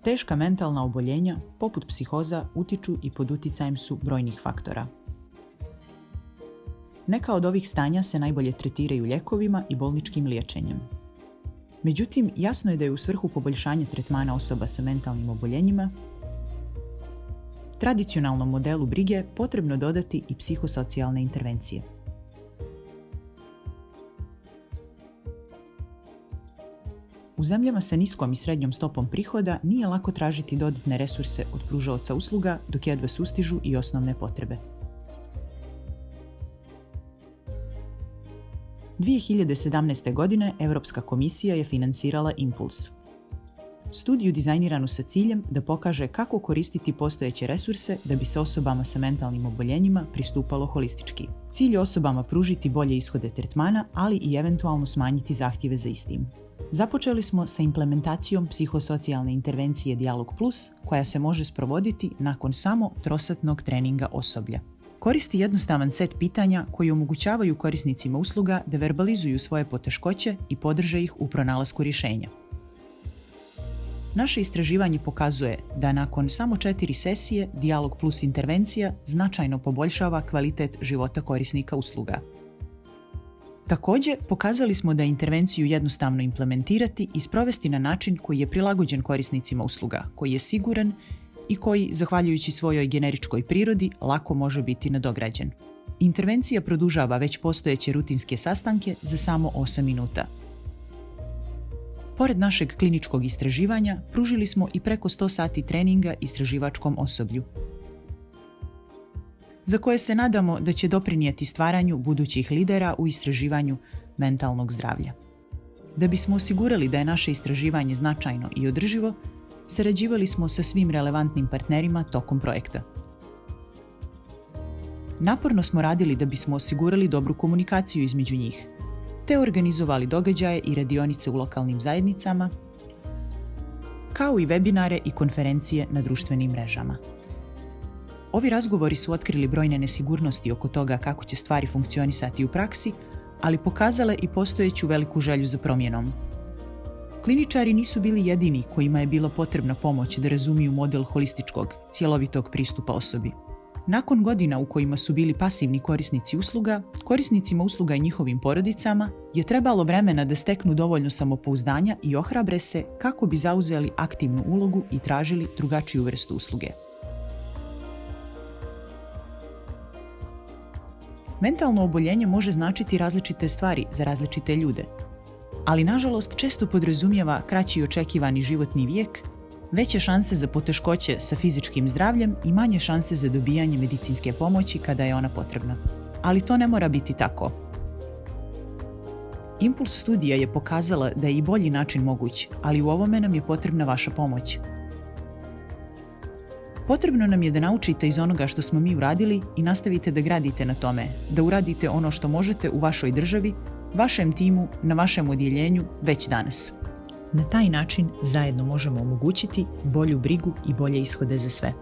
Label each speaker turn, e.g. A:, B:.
A: Teška mentalna oboljenja, poput psihoza, utiču i pod uticajem su brojnih faktora. Neka od ovih stanja se najbolje tretiraju lijekovima i bolničkim liječenjem. Međutim, jasno je da je u svrhu poboljšanja tretmana osoba sa mentalnim oboljenjima tradicionalnom modelu brige potrebno dodati i psihosocijalne intervencije. U zemljama sa niskom i srednjom stopom prihoda nije lako tražiti dodatne resurse od pružaoca usluga dok jedva sustižu i osnovne potrebe. 2017. godine Europska komisija je financirala Impuls. Studiju dizajniranu sa ciljem da pokaže kako koristiti postojeće resurse da bi se osobama sa mentalnim oboljenjima pristupalo holistički. Cilj je osobama pružiti bolje ishode tretmana, ali i eventualno smanjiti zahtjeve za istim. Započeli smo sa implementacijom psihosocijalne intervencije Dijalog Plus, koja se može sprovoditi nakon samo trosatnog treninga osoblja. Koristi jednostavan set pitanja koji omogućavaju korisnicima usluga da verbalizuju svoje poteškoće i podrže ih u pronalasku rješenja. Naše istraživanje pokazuje da nakon samo 4 sesije Dijalog Plus intervencija značajno poboljšava kvalitet života korisnika usluga. Također, pokazali smo da je intervenciju jednostavno implementirati i sprovesti na način koji je prilagođen korisnicima usluga, koji je siguran i koji, zahvaljujući svojoj generičkoj prirodi, lako može biti nadograđen. Intervencija produžava već postojeće rutinske sastanke za samo 8 minuta. Pored našeg kliničkog istraživanja, pružili smo i preko 100 sati treninga istraživačkom osoblju, za koje se nadamo da će doprinijeti stvaranju budućih lidera u istraživanju mentalnog zdravlja. Da bismo osigurali da je naše istraživanje značajno i održivo, sarađivali smo sa svim relevantnim partnerima tokom projekta. Naporno smo radili da bismo osigurali dobru komunikaciju između njih, te organizovali događaje i radionice u lokalnim zajednicama, kao i webinare i konferencije na društvenim mrežama. Ovi razgovori su otkrili brojne nesigurnosti oko toga kako će stvari funkcionisati u praksi, ali pokazale i postojeću veliku želju za promjenom. Kliničari nisu bili jedini kojima je bila potrebna pomoć da razumiju model holističkog, cjelovitog pristupa osobi. Nakon godina u kojima su bili pasivni korisnici usluga, korisnicima usluga i njihovim porodicama je trebalo vremena da steknu dovoljno samopouzdanja i ohrabre se kako bi zauzeli aktivnu ulogu i tražili drugačiju vrstu usluge. Mentalno oboljenje može značiti različite stvari za različite ljude, ali nažalost često podrazumijeva kraći očekivani životni vijek, veće šanse za poteškoće sa fizičkim zdravljem i manje šanse za dobijanje medicinske pomoći kada je ona potrebna. Ali to ne mora biti tako. Impuls studija je pokazala da je i bolji način moguć, ali u ovome nam je potrebna vaša pomoć. Potrebno nam je da naučite iz onoga što smo mi uradili i nastavite da gradite na tome, da uradite ono što možete u vašoj državi, vašem timu, na vašem odjeljenju već danas. Na taj način zajedno možemo omogućiti bolju brigu i bolje ishode za sve.